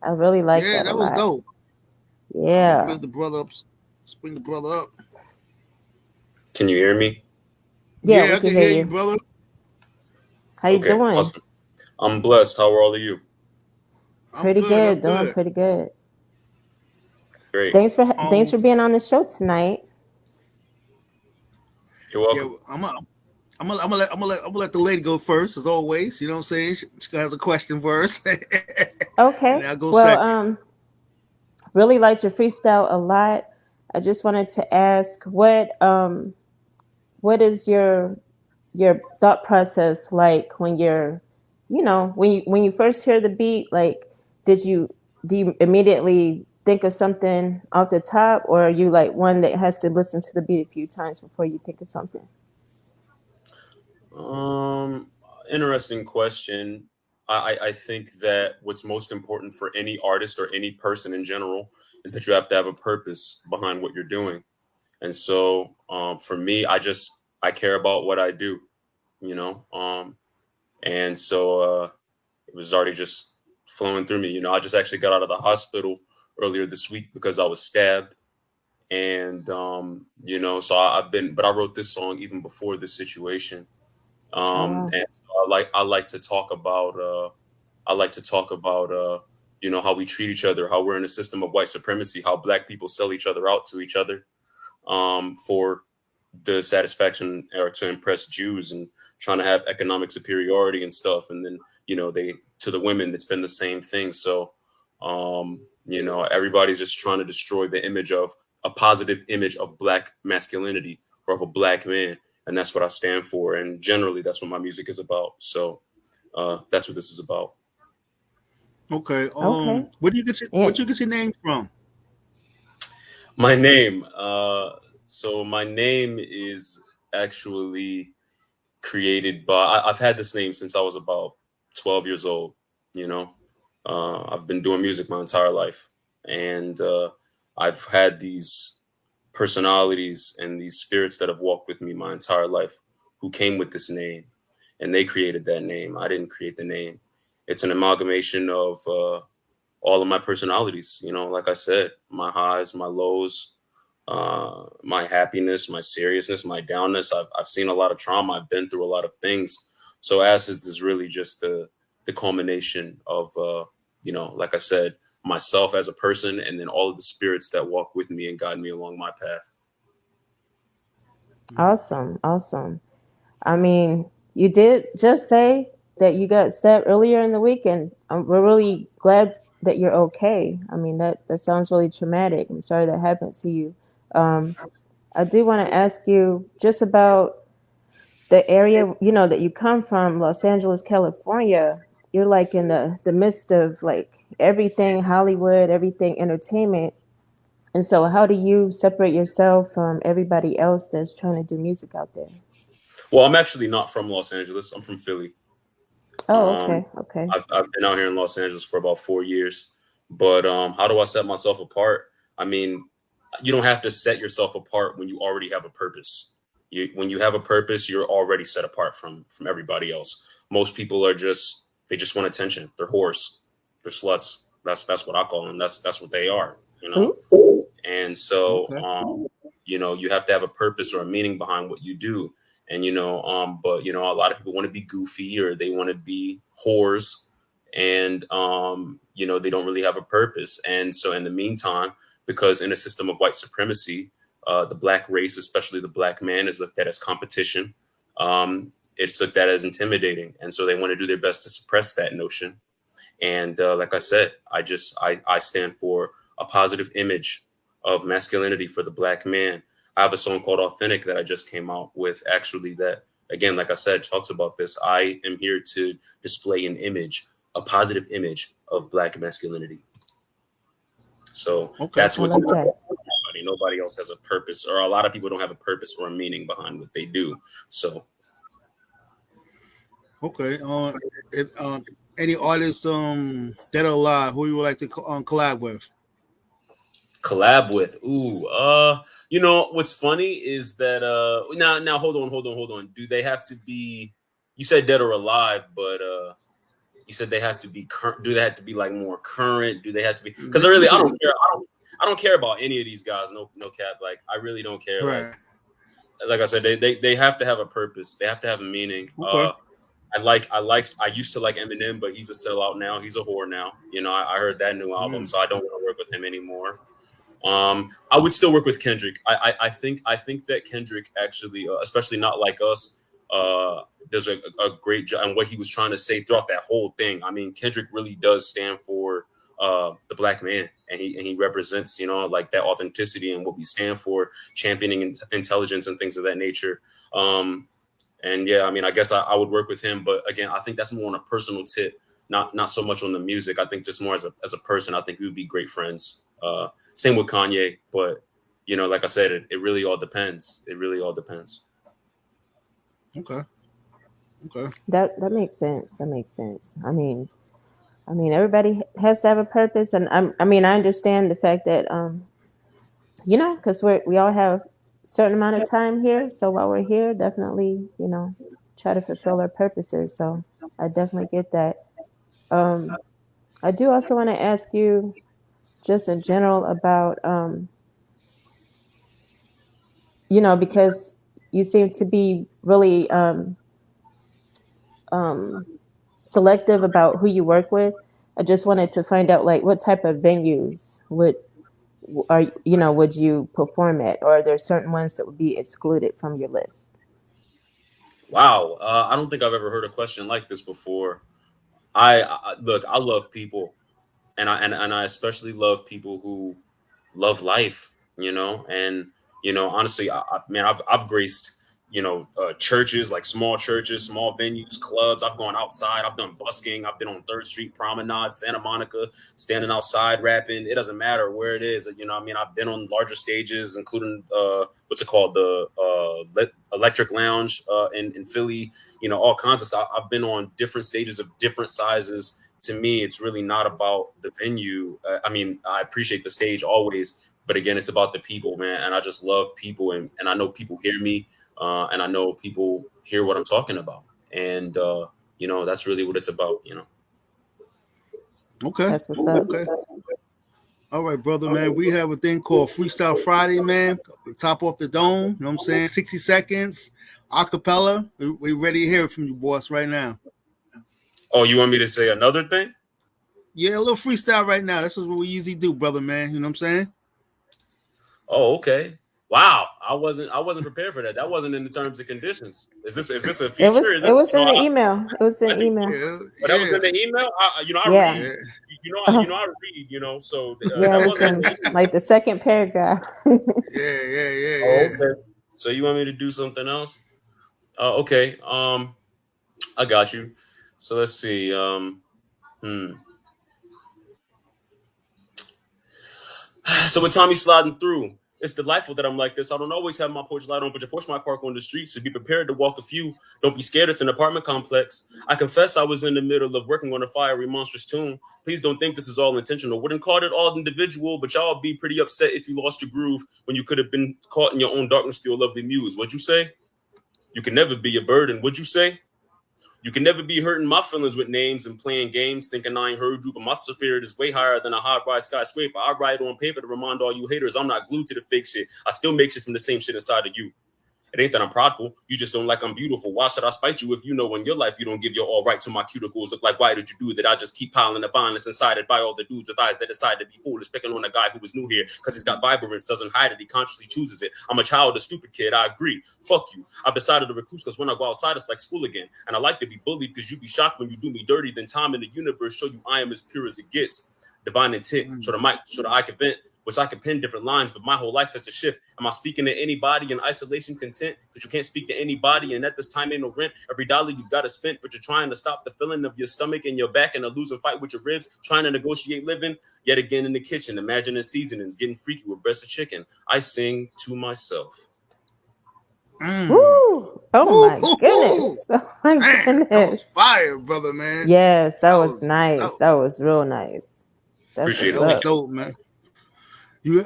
I really like Yeah, that a that was lot. dope. I'm gonna Yeah. bring the brother up. Bring the brother up. Can you hear me? Yeah, Yeah, we I can can hear hear you, you. brother. How you Okay, doing? awesome. I'm blessed. How are all of you? I'm Pretty good. I'm good, doing good. pretty good. Great. Thanks for being on the show tonight. You're Yeah, welcome. I'm gonna let the lady go first, as always. You know what I'm saying? She has a question first, and Okay. I'll go Well, second. really liked your freestyle a lot. I just wanted to ask what is your thought process like when you're, when you first hear the beat, like did you do you immediately think of something off the top, or are you like one that has to listen to the beat a few times before you think of something? Um, Interesting question. I think that what's most important for any artist or any person in general is that you have to have a purpose behind what you're doing. And so, for me, I care about what I do, you know. And so it was already just flowing through me. I just actually got out of the hospital earlier this week because I was stabbed, and so but I wrote this song even before this situation. Oh wow. And so I like to talk about I like to talk about how we treat each other, how we're in a system of white supremacy, how black people sell each other out to each other for the satisfaction or to impress Jews and trying to have economic superiority and stuff. And then, they to the women, it's been the same thing. So, everybody's just trying to destroy the image of a positive image of black masculinity or of a black man. And that's what I stand for. And generally, that's what my music is about. So that's what this is about. Okay. Okay. Where Yeah. do you get your name from? My name. My name is actually created by I've had this name since I was about 12 years old. you know I've been doing music my entire life, and I've had these personalities and these spirits that have walked with me my entire life who came with this name, and they created that name. I didn't create the name. It's an amalgamation of all of my personalities, like I said, my highs, my lows, my happiness, my seriousness, my downness. I've seen a lot of trauma. I've been through a lot of things. So Ascidzz is really just the culmination of, like I said, myself as a person, and then all of the spirits that walk with me and guide me along my path. Awesome. Awesome. I mean, you did just say that you got stabbed earlier in the week, and we're really glad that you're okay. I mean, that sounds really traumatic. I'm sorry that happened to you. Um, I do want to ask you just about the area, that you come from, Los Angeles, California. You're like in the midst of like everything Hollywood, everything entertainment. And so, how do you separate yourself from everybody else that's trying to do music out there? Well, I'm actually not from Los Angeles. I'm from Philly. Oh, Um, okay, okay. I've been out here in Los Angeles for about 4 years. But how do I set myself apart? I mean, you don't have to set yourself apart when you already have a purpose. When you have a purpose, you're already set apart from everybody else. Most people they just want attention. They're whores. They're sluts. That's what I call them. That's what they are. Ooh. And so Okay. you have to have a purpose or a meaning behind what you do. And but a lot of people want to be goofy, or they want to be whores, and they don't really have a purpose. And so in the meantime, because in a system of white supremacy, the black race, especially the black man, is looked at as competition. It's looked at as intimidating, and so they want to do their best to suppress that notion. And like I said, I stand for a positive image of masculinity for the black man. I have a song called Authentic that I just came out with, actually, that, again, like I said, talks about this. I am here to display an image, a positive image of black masculinity. So Okay. that's I what's like important that. to everybody. Nobody else has a purpose, or a lot of people don't have a purpose or a meaning behind what they do. So Okay. If, any artists dead or alive who you would like to collab with? collab with, ooh, what's funny is that hold on. Do they have to be, you said dead or alive, but You said they have to be current. Do they have to be like more current? Do they have to be? Because I don't care. I don't care about any of these guys. No cap. Like I really don't care. Right. Like I said, they have to have a purpose. They have to have a meaning. Okay. I used to like Eminem, but he's a sellout now. He's a whore now. You know, I heard that new album, so I don't want to work with him anymore. I would still work with Kendrick. I think that Kendrick actually, especially Not Like Us, does a great job. And what he was trying to say throughout that whole thing. I mean, Kendrick really does stand for the black man, and he represents, you know, like that authenticity and what we stand for, championing intelligence and things of that nature. And yeah, I mean, I guess I would work with him, but again, I think that's more on a personal tip, not so much on the music. I think just more as a person, I think we would be great friends. Same with Kanye, but you know, like I said, it really all depends. It really all depends. Okay. That makes sense. That makes sense. I mean, everybody has to have a purpose, and I mean, I understand the fact that you know, because we all have a certain amount of time here. So while we're here, definitely, you know, try to fulfill our purposes. So I definitely get that. I do also want to ask you, just in general, about you know, because you seem to be really selective about who you work with. I just wanted to find out, like, what type of venues would you perform at, or are there certain ones that would be excluded from your list? Wow, I don't think I've ever heard a question like this before. Look, I love people, and I especially love people who love life, you know, and you know, honestly, I've graced, you know, churches, like small churches, small venues, clubs. I've gone outside. I've done busking. I've been on 3rd Street Promenade, Santa Monica, standing outside rapping. It doesn't matter where it is. You know, I mean, I've been on larger stages, including what's it called, the Electric Lounge in Philly. You know, all kinds of stuff. I've been on different stages of different sizes. To me, it's really not about the venue. I mean, I appreciate the stage always, but again, it's about the people, man. And I just love people, and I know people hear me. And I know people hear what I'm talking about. And, you know, that's really what it's about, you know. Okay. That's what's up. Okay. All right, brother, man. We have a thing called Freestyle Friday, man. Top off the dome. You know what I'm saying? 60 seconds, acapella. We ready to hear it from you, boss, right now. Oh, you want me to say another thing? Yeah, a little freestyle right now. That's what we usually do, brother, man. You know what I'm saying? Oh, okay. Wow, I wasn't prepared for that. That wasn't in the terms and conditions. Is this a feature? It was in the email. It was in the email. But that was in the email. You know, I Yeah. read. You know, I read. You know, so Yeah, it was in like the second paragraph. Yeah. Oh, okay. So you want me to do something else? Okay. I got you. So let's see. So with Tommy sliding through, it's delightful that I'm like this. I don't always have my porch light on, but your porch might park on the street, so be prepared to walk a few. Don't be scared, it's an apartment complex. I confess I was in the middle of working on a fiery monstrous tune. Please don't think this is all intentional. Wouldn't call it all individual, but y'all be pretty upset if you lost your groove when you could have been caught in your own darkness through your lovely muse. What'd you say? You can never be a burden, would you say? You can never be hurting my feelings with names and playing games, thinking I ain't heard you, but my spirit is way higher than a high-rise skyscraper. I write on paper to remind all you haters I'm not glued to the fake shit. I still make shit from the same shit inside of you. It ain't that I'm prideful. You just don't like I'm beautiful. Why should I spite you if you know in your life you don't give your all right to my cuticles? Look like, why did you do that? I just keep piling the violence inside it by all the dudes with eyes that decide to be foolish, picking on a guy who was new here because he's got vibrance, doesn't hide it, he consciously chooses it. I'm a child, a stupid kid, I agree. Fuck you. I've decided to recluse because when I go outside, it's like school again. And I like to be bullied because you be shocked when you do me dirty. Then time in the universe show you I am as pure as it gets. Divine intent, so the mic, so the I can vent, which I can pen different lines, but my whole life is a shift. Am I speaking to anybody in isolation content? Because you can't speak to anybody, and at this time ain't no rent. Every dollar you've got to spend, but you're trying to stop the feeling of your stomach and your back in a losing fight with your ribs, trying to negotiate living. Yet again in the kitchen, imagining seasonings, getting freaky with breast of chicken. I sing to myself. Woo! Oh my goodness! Oh my goodness! That was fire, brother, man. Yes, that was nice. That was real nice. Appreciate it. That was dope, man. You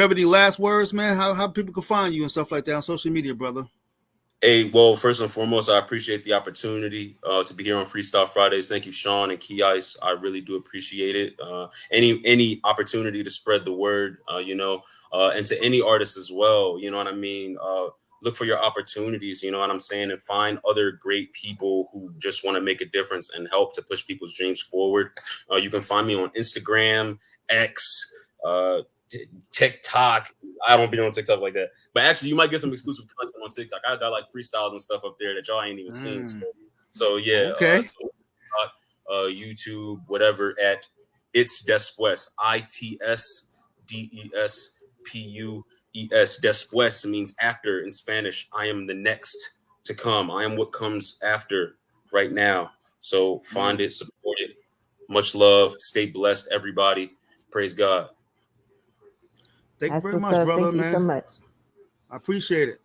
have any last words, man? How people can find you and stuff like that on social media, brother? Hey, well, first and foremost, I appreciate the opportunity to be here on Freestyle Fridays. Thank you, Shawn and KeyIce. I really do appreciate it. Any opportunity to spread the word, and to any artist as well. You know what I mean? Look for your opportunities. You know what I'm saying, and find other great people who just want to make a difference and help to push people's dreams forward. You can find me on Instagram, X, TikTok. I don't be on TikTok like that. But actually, you might get some exclusive content on TikTok. I got like freestyles and stuff up there that y'all ain't even seen. So yeah, Okay. YouTube, whatever, at It's Despues. ITSDESPUES. Despues means after in Spanish. I am the next to come. I am what comes after right now. So find it, support it. Much love. Stay blessed, everybody. Praise God. Thank you That's very what's much, up. brother, Thank you so man. much. I appreciate it.